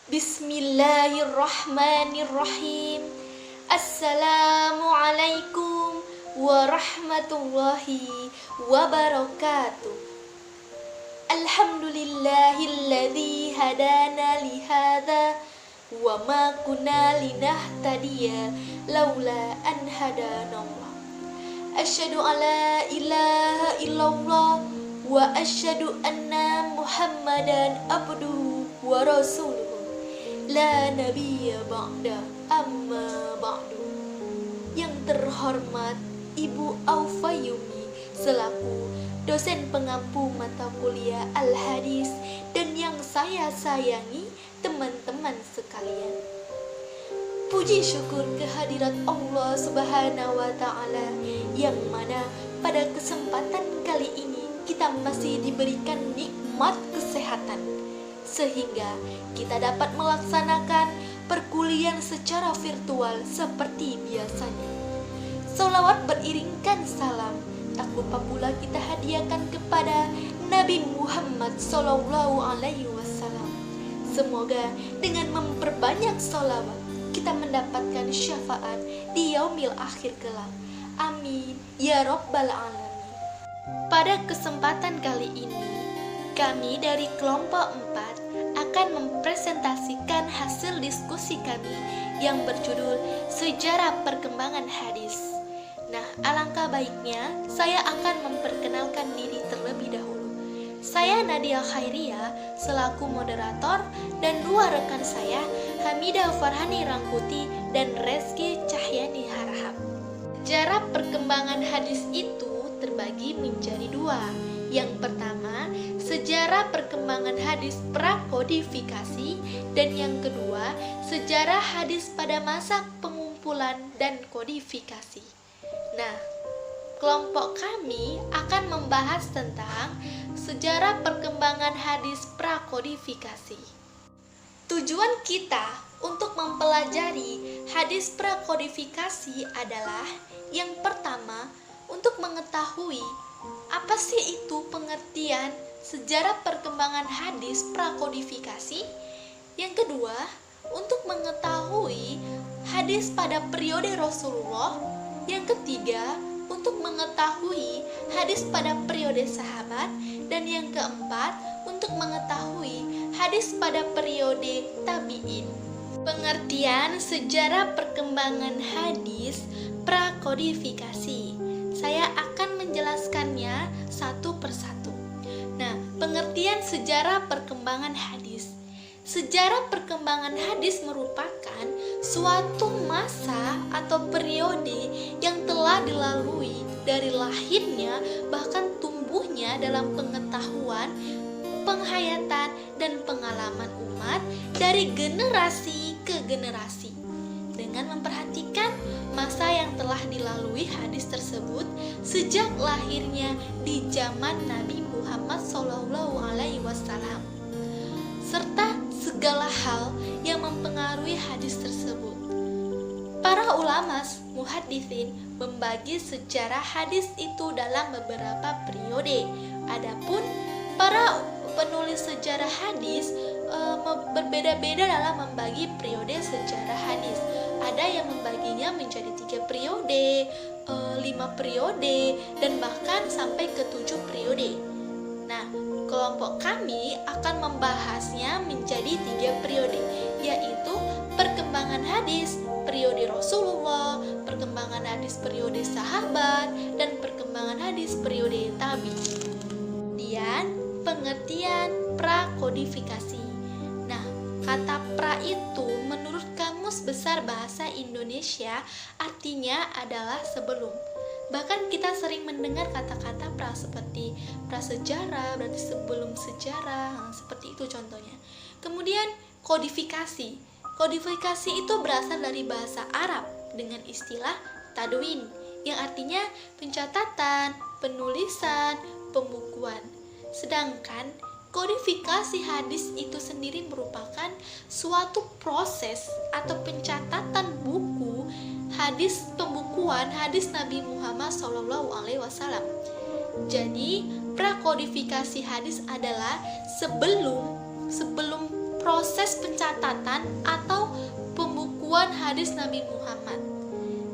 Bismillahirrahmanirrahim. Assalamualaikum warahmatullahi wabarakatuh. Alhamdulillahilladzi hadana lihada wa ma kunna linahtadiya laula an hadanallah. Asyhadu alla ilaha illallah wa asyhadu anna Muhammadan abduhu wa rasuluhu. La nabiyya ba'da amma ba'du. Yang terhormat Ibu Aufayumi selaku dosen pengampu mata kuliah Al-Hadis dan yang saya sayangi teman-teman sekalian. Puji syukur kehadirat Allah Subhanahu wa Ta'ala yang mana pada kesempatan kali ini kita masih diberikan nikmat kesehatan sehingga kita dapat melaksanakan perkuliahan secara virtual seperti biasanya. Sholawat beriringkan salam tak lupa pula kita hadiahkan kepada Nabi Muhammad SAW. Semoga dengan memperbanyak sholawat kita mendapatkan syafaat di yaumil akhir kelak. Amin ya rabbal alamin. Pada kesempatan kali ini kami dari kelompok 4 akan mempresentasikan hasil diskusi kami yang berjudul Sejarah Perkembangan Hadis. Nah, alangkah baiknya saya akan memperkenalkan diri terlebih dahulu. Saya Nadia Khairia selaku moderator dan dua rekan saya Hamidah Farhani Rangkuti dan Reski Cahyani Harahap. Sejarah perkembangan hadis itu terbagi menjadi dua. Yang pertama, sejarah perkembangan hadis prakodifikasi, dan yang kedua, sejarah hadis pada masa pengumpulan dan kodifikasi. Nah, kelompok kami akan membahas tentang sejarah perkembangan hadis prakodifikasi. Tujuan kita untuk mempelajari hadis prakodifikasi adalah yang pertama, untuk mengetahui apa sih itu pengertian sejarah perkembangan hadis prakodifikasi? Yang kedua, untuk mengetahui hadis pada periode Rasulullah. Yang ketiga, untuk mengetahui hadis pada periode sahabat. Dan yang keempat, untuk mengetahui hadis pada periode tabi'in. Pengertian sejarah perkembangan hadis prakodifikasi. Saya akan menjelaskannya satu persatu. Nah, pengertian sejarah perkembangan hadis. Sejarah perkembangan hadis merupakan suatu masa atau periode yang telah dilalui dari lahirnya bahkan tumbuhnya dalam pengetahuan, penghayatan, dan pengalaman umat dari generasi ke generasi. Dengan memperhatikan masa yang telah dilalui hadis tersebut sejak lahirnya di zaman Nabi Muhammad SAW, serta segala hal yang mempengaruhi hadis tersebut. Para ulama muhaditsin membagi sejarah hadis itu dalam beberapa periode. Adapun para penulis sejarah hadis berbeda-beda dalam membagi periode sejarah hadis. Ada yang membaginya menjadi 3 periode, 5 periode, dan bahkan sampai ke 7 periode. Nah, kelompok kami akan membahasnya menjadi 3 periode, yaitu perkembangan hadis periode Rasulullah, perkembangan hadis periode sahabat, dan perkembangan hadis periode tabi'in. Kemudian, pengertian prakodifikasi. Nah, kata pra itu menurut Kamus Besar Bahasa Indonesia artinya adalah sebelum. Bahkan kita sering mendengar kata-kata pra seperti prasejarah, berarti sebelum sejarah, seperti itu contohnya. Kemudian kodifikasi. Kodifikasi itu berasal dari bahasa Arab dengan istilah tadwin yang artinya pencatatan, penulisan, pembukuan. Sedangkan kodifikasi hadis itu sendiri merupakan suatu proses atau pencatatan buku hadis, pembukuan hadis Nabi Muhammad SAW. Jadi, prakodifikasi hadis adalah sebelum proses pencatatan atau pembukuan hadis Nabi Muhammad.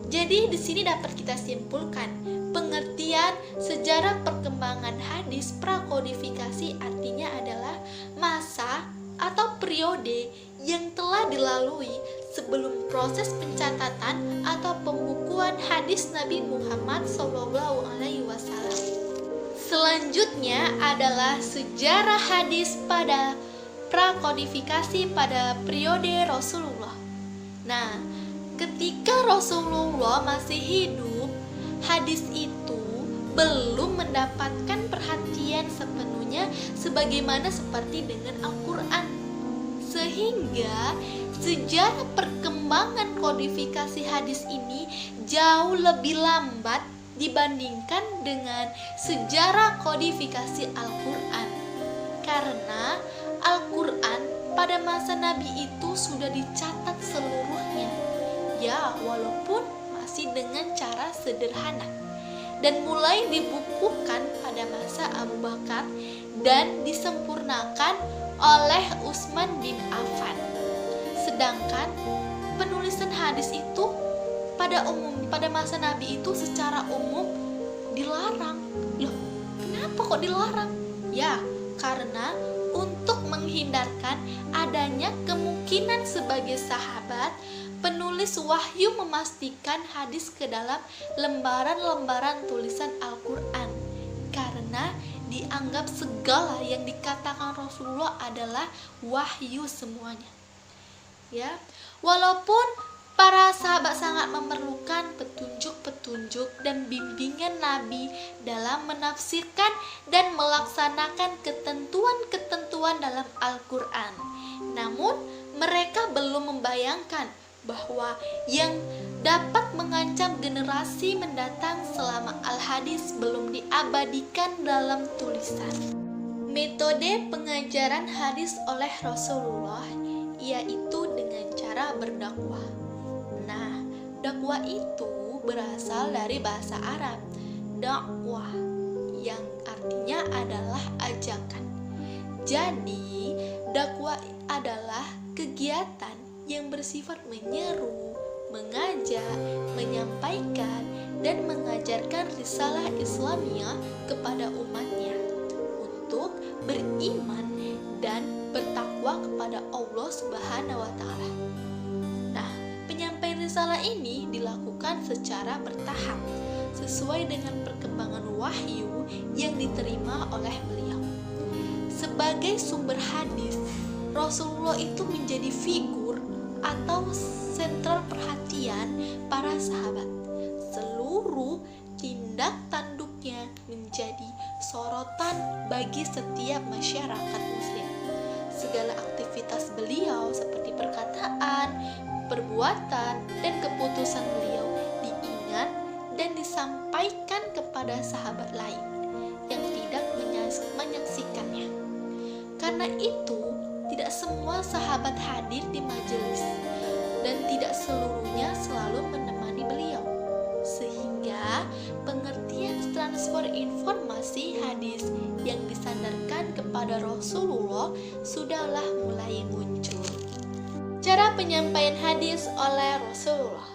Jadi di sini dapat kita simpulkan pengertian sejarah perkembangan hadis prakodifikasi artinya adalah masa atau periode yang telah dilalui sebelum proses pencatatan atau pembukuan hadis Nabi Muhammad SAW. Selanjutnya adalah sejarah hadis pada prakodifikasi pada periode Rasulullah. Nah, ketika Rasulullah masih hidup, hadis itu belum mendapatkan perhatian sepenuhnya sebagaimana seperti dengan Al-Quran. Sehingga sejarah perkembangan kodifikasi hadis ini jauh lebih lambat dibandingkan dengan sejarah kodifikasi Al-Quran. Karena Al-Quran pada masa Nabi itu sudah dicatat seluruhnya. Ya, walaupun masih dengan cara sederhana. Dan mulai dibukukan pada masa Abu Bakar dan disempurnakan oleh Utsman bin Affan. Sedangkan penulisan hadis itu pada masa Nabi itu secara umum dilarang. Loh, kenapa kok dilarang? Ya, karena untuk menghindarkan adanya kemungkinan sebagai sahabat, penulis wahyu memastikan hadis ke dalam lembaran-lembaran tulisan Al-Quran. Karena dianggap segala yang dikatakan Rasulullah adalah wahyu semuanya. Ya, walaupun para sahabat sangat memerlukan petunjuk-petunjuk dan bimbingan Nabi dalam menafsirkan dan melaksanakan ketentuan-ketentuan dalam Al-Quran. Namun, mereka belum membayangkan bahwa yang dapat mengancam generasi mendatang selama Al-Hadis belum diabadikan dalam tulisan. Metode pengajaran hadis oleh Rasulullah yaitu dengan cara berdakwah. Nah, dakwah itu berasal dari bahasa Arab, dakwah, yang artinya adalah ajakan. Jadi, dakwah adalah kegiatan yang bersifat menyeru, mengajak, menyampaikan, dan mengajarkan risalah Islamiyah kepada umatnya untuk beriman dan bertakwa kepada Allah Subhanahu wa Ta'ala. Nah, penyampaian risalah ini dilakukan secara bertahap sesuai dengan perkembangan wahyu yang diterima oleh beliau. Sebagai sumber hadis, Rasulullah itu menjadi figur atau sentral perhatian para sahabat. Seluruh tindak tanduknya menjadi sorotan bagi setiap masyarakat muslim. Segala aktivitas beliau seperti perkataan, perbuatan, dan keputusan beliau diingat dan disampaikan kepada sahabat lain yang tidak menyaksikannya. Karena itu, tidak semua sahabat hadir di majelis dan tidak seluruhnya selalu menemani beliau. Sehingga pengertian transfer informasi hadis yang disandarkan kepada Rasulullah sudahlah mulai muncul. Cara penyampaian hadis oleh Rasulullah.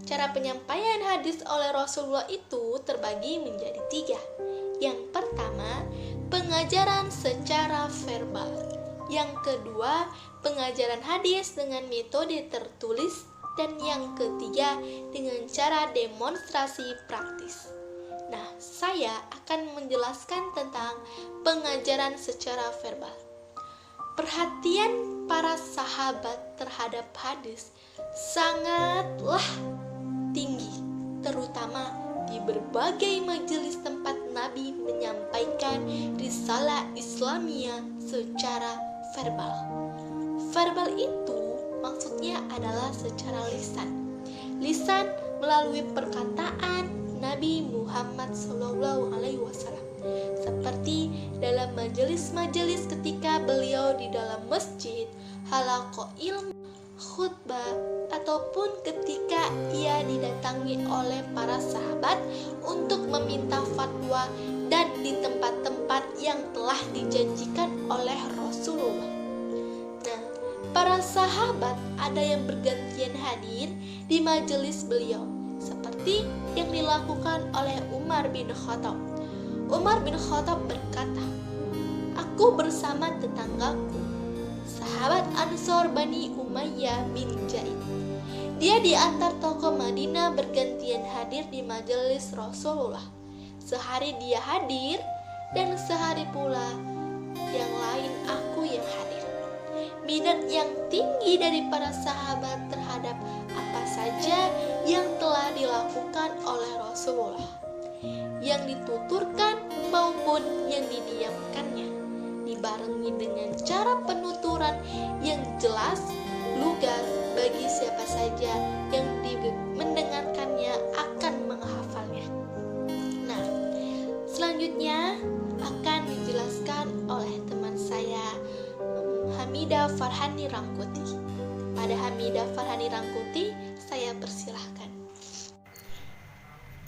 Cara penyampaian hadis oleh Rasulullah itu terbagi menjadi 3. Yang pertama, pengajaran secara verbal. Yang kedua, pengajaran hadis dengan metode tertulis. Dan yang ketiga, dengan cara demonstrasi praktis. Nah, saya akan menjelaskan tentang pengajaran secara verbal. Perhatian para sahabat terhadap hadis sangatlah tinggi, terutama di berbagai majelis tempat Nabi menyampaikan risalah Islamiyah secara verbal. Verbal itu maksudnya adalah secara lisan. Lisan melalui perkataan Nabi Muhammad SAW. Seperti dalam majelis-majelis ketika beliau di dalam masjid, halaqah ilmu, khutbah, ataupun ketika ia didatangi oleh para sahabat untuk meminta fatwa dan di tempat-tempat yang telah dijanjikan oleh Rasulullah. Nah, para sahabat ada yang bergantian hadir di majelis beliau, seperti yang dilakukan oleh Umar bin Khattab. Umar bin Khattab berkata, "Aku bersama tetanggaku, sahabat Ansor Bani Umayyah bin Zaid. Dia di antar tokoh Madinah bergantian hadir di majelis Rasulullah. Sehari dia hadir dan sehari pula yang lain aku yang hadir. Minat yang tinggi dari para sahabat terhadap apa saja yang telah dilakukan oleh Rasulullah, yang dituturkan maupun yang didiamkannya, dibarengi dengan cara penuturan yang jelas, lugas bagi siapa saja yang mendengarkannya akan menghafalnya." Nah, selanjutnya akan dijelaskan oleh teman saya, Hamidah Farhani Rangkuti. Pada Hamidah Farhani Rangkuti, saya persilahkan.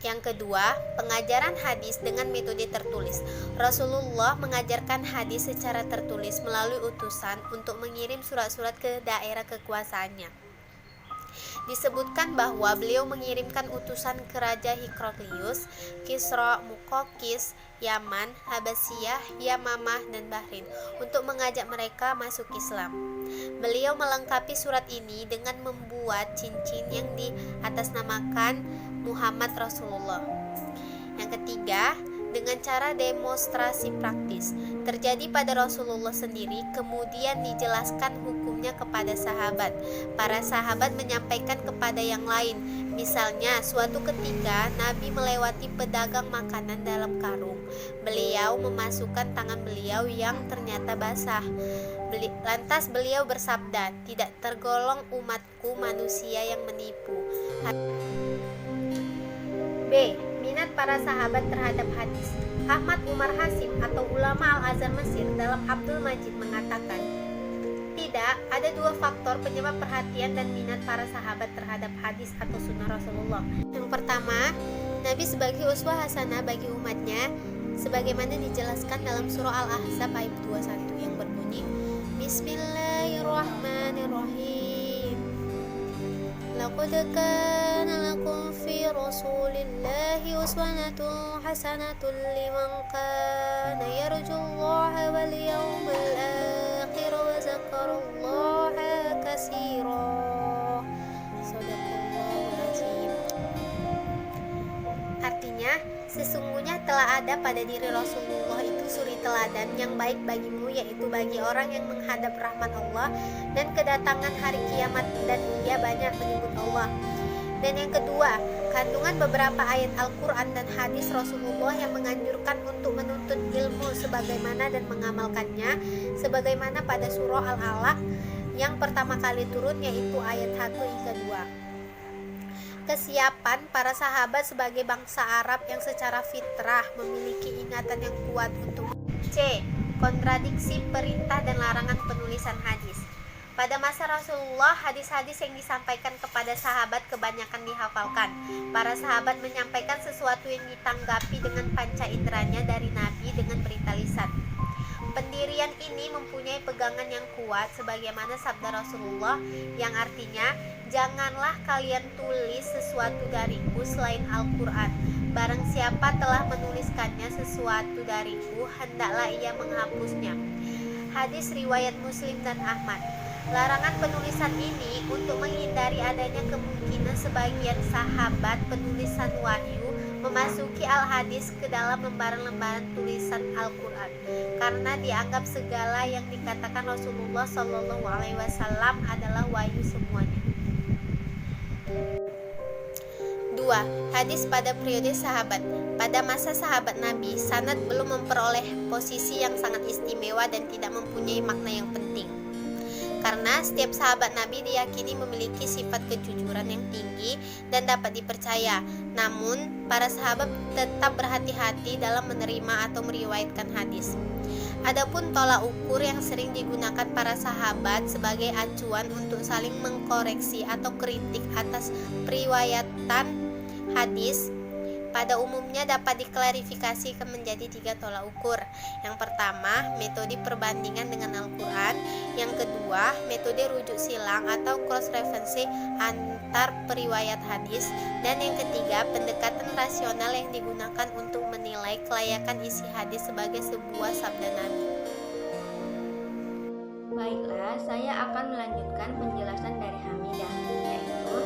Yang kedua, pengajaran hadis dengan metode tertulis. Rasulullah mengajarkan hadis secara tertulis melalui utusan untuk mengirim surat-surat ke daerah kekuasaannya. Disebutkan bahwa beliau mengirimkan utusan ke Raja Hikroglius, Kisra, Mukokis, Yaman, Habasiyah, Yamamah, dan Bahrain untuk mengajak mereka masuk Islam. Beliau melengkapi surat ini dengan membuat cincin yang diatasnamakan Muhammad Rasulullah. Yang ketiga, dengan cara demonstrasi praktis terjadi pada Rasulullah sendiri, kemudian dijelaskan hukumnya kepada sahabat. Para sahabat menyampaikan kepada yang lain. Misalnya, suatu ketika Nabi melewati pedagang makanan dalam karung. Beliau memasukkan tangan beliau yang ternyata basah. Lantas beliau bersabda, "Tidak tergolong umatku manusia yang menipu." B. Minat para sahabat terhadap hadis. Ahmad Umar Hasim atau ulama Al-Azhar Mesir dalam Abdul Majid mengatakan, tidak ada dua faktor penyebab perhatian dan minat para sahabat terhadap hadis atau sunnah Rasulullah. Yang pertama, Nabi sebagai uswah hasanah bagi umatnya, sebagaimana dijelaskan dalam surah Al-Ahzab ayat 21 yang berbunyi, Bismillahirrahmanirrahim. Laqad kana lakum fi Rasulillahi uswatun hasanatun liman kana yarjullaha wal yawmal akhir wa dzakarallaha katsira. Shadaqallahul azim. Artinya, sesungguhnya telah ada pada diri Rasulullah itu suri teladan yang baik bagimu, yaitu bagi orang yang menghadap rahmat Allah dan kedatangan hari kiamat, dan ia banyak menyebut Allah. Dan yang kedua, kandungan beberapa ayat Al-Quran dan hadis Rasulullah yang menganjurkan untuk menuntut ilmu sebagaimana dan mengamalkannya, sebagaimana pada surah Al-Alaq yang pertama kali turun, yaitu ayat 1 hingga 2. Kesiapan para sahabat sebagai bangsa Arab yang secara fitrah memiliki ingatan yang kuat untuk C. Kontradiksi perintah dan larangan penulisan hadis. Pada masa Rasulullah, hadis-hadis yang disampaikan kepada sahabat kebanyakan dihafalkan. Para sahabat menyampaikan sesuatu yang ditanggapi dengan panca inderanya dari Nabi dengan berita lisan. Pendirian ini mempunyai pegangan yang kuat sebagaimana sabda Rasulullah yang artinya, janganlah kalian tulis sesuatu dariku selain Al-Quran. Barang siapa telah menuliskannya sesuatu dariku, hendaklah ia menghapusnya. Hadis riwayat Muslim dan Ahmad. Larangan penulisan ini untuk menghindari adanya kemungkinan sebagian sahabat penulisan wahyu memasuki al-hadis ke dalam lembaran-lembaran tulisan Al-Quran, karena dianggap segala yang dikatakan Rasulullah SAW adalah wahyu semuanya. 2. Hadis pada periode sahabat. Pada masa sahabat Nabi, sanad belum memperoleh posisi yang sangat istimewa dan tidak mempunyai makna yang penting. Karena setiap sahabat Nabi diyakini memiliki sifat kejujuran yang tinggi dan dapat dipercaya. Namun, para sahabat tetap berhati-hati dalam menerima atau meriwayatkan hadis. Adapun tolak ukur yang sering digunakan para sahabat sebagai acuan untuk saling mengkoreksi atau kritik atas periwayatan hadis pada umumnya dapat diklarifikasi menjadi 3 tolak ukur. Yang pertama, metode perbandingan dengan Al-Quran. Yang kedua, metode rujuk silang atau cross-reference antar periwayat hadis. Dan yang ketiga, pendekatan rasional yang digunakan untuk menilai kelayakan isi hadis sebagai sebuah sabda Nabi. Baiklah, saya akan melanjutkan penjelasan dari Hamidah, yaitu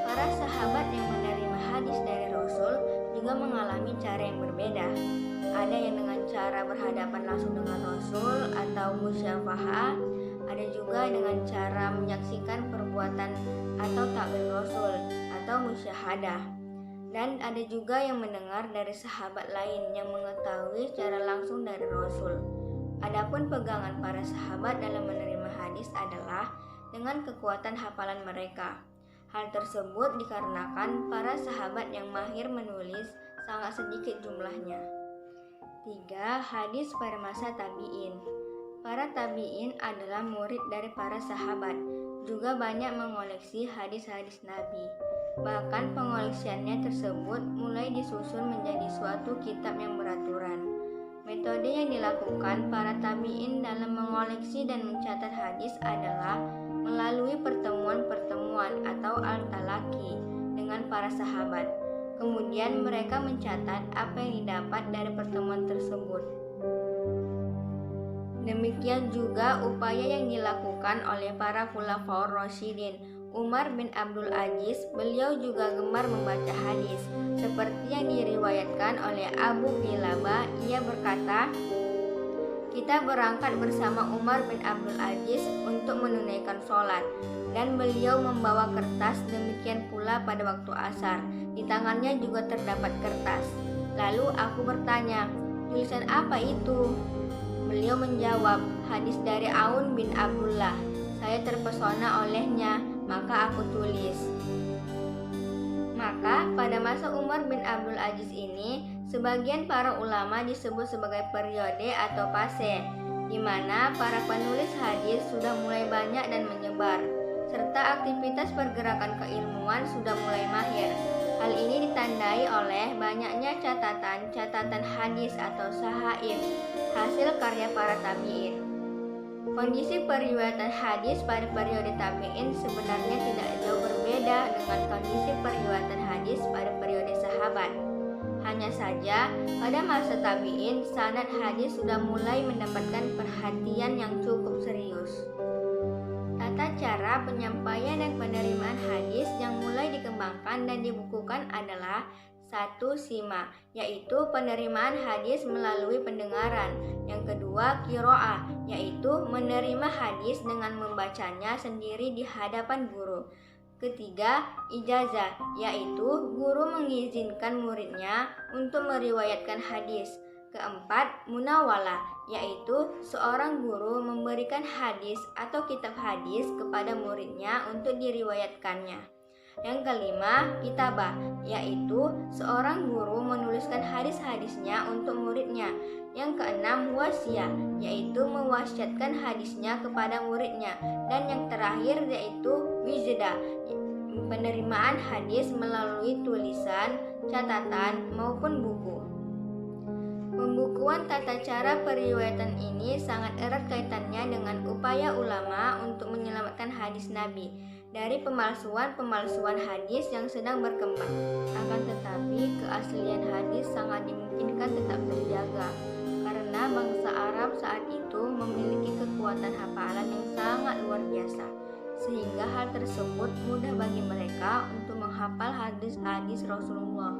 para sahabat yang menerima hadis dari Rasul juga mengalami cara yang berbeda. Ada yang dengan cara berhadapan langsung dengan Rasul atau musyafahah, ada juga dengan cara menyaksikan perbuatan atau takbir Rasul atau musyahadah. Dan ada juga yang mendengar dari sahabat lain yang mengetahui secara langsung dari Rasul. Adapun pegangan para sahabat dalam menerima hadis adalah dengan kekuatan hafalan mereka. Hal tersebut dikarenakan para sahabat yang mahir menulis sangat sedikit jumlahnya. 3. Hadis pada masa tabi'in. Para tabi'in adalah murid dari para sahabat, juga banyak mengoleksi hadis-hadis Nabi. Bahkan pengoleksiannya tersebut mulai disusun menjadi suatu kitab yang beraturan. Metode yang dilakukan para tabi'in dalam mengoleksi dan mencatat hadis adalah melalui pertemuan-pertemuan atau al-talaki dengan para sahabat. Kemudian mereka mencatat apa yang didapat dari pertemuan tersebut. Demikian juga upaya yang dilakukan oleh para khulafaur rasyidin. Umar bin Abdul Aziz, beliau juga gemar membaca hadis. Seperti yang diriwayatkan oleh Abu Qilabah, ia berkata, "Kita berangkat bersama Umar bin Abdul Aziz untuk menunaikan sholat, dan beliau membawa kertas, demikian pula pada waktu asar. Di tangannya juga terdapat kertas. Lalu aku bertanya, tulisan apa itu? Beliau menjawab, hadis dari Aun bin Abdullah. Saya terpesona olehnya, maka aku tulis." Maka pada masa Umar bin Abdul Aziz ini, sebagian para ulama disebut sebagai periode atau fase, di mana para penulis hadis sudah mulai banyak dan menyebar, serta aktivitas pergerakan keilmuan sudah mulai mahir. Hal ini ditandai oleh banyaknya catatan-catatan hadis atau sahaif, hasil karya para tabi'in. Kondisi periwayatan hadis pada periode tabi'in sebenarnya tidak jauh berbeda dengan kondisi periwayatan hadis pada periode sahabat. Hanya saja, pada masa tabi'in, sanad hadis sudah mulai mendapatkan perhatian yang cukup serius. Tata cara penyampaian dan penerimaan hadis yang mulai dikembangkan dan dibukukan adalah 1. Sima, yaitu penerimaan hadis melalui pendengaran. Yang kedua, qiraah, yaitu menerima hadis dengan membacanya sendiri di hadapan guru. Ketiga, ijazah, yaitu guru mengizinkan muridnya untuk meriwayatkan hadis. Keempat, munawalah, yaitu seorang guru memberikan hadis atau kitab hadis kepada muridnya untuk diriwayatkannya. Yang kelima, kitabah, yaitu seorang guru menuliskan hadis-hadisnya untuk muridnya. Yang keenam, wasiah, yaitu mewasiatkan hadisnya kepada muridnya. Dan yang terakhir yaitu wijdah, penerimaan hadis melalui tulisan, catatan, maupun buku. Pembukuan tata cara periwayatan ini sangat erat kaitannya dengan upaya ulama untuk menyelamatkan hadis Nabi dari pemalsuan-pemalsuan hadis yang sedang berkembang. Akan tetapi, keaslian hadis sangat dimungkinkan tetap terjaga, karena bangsa Arab saat itu memiliki kekuatan hafalan yang sangat luar biasa, sehingga hal tersebut mudah bagi mereka untuk menghafal hadis-hadis Rasulullah.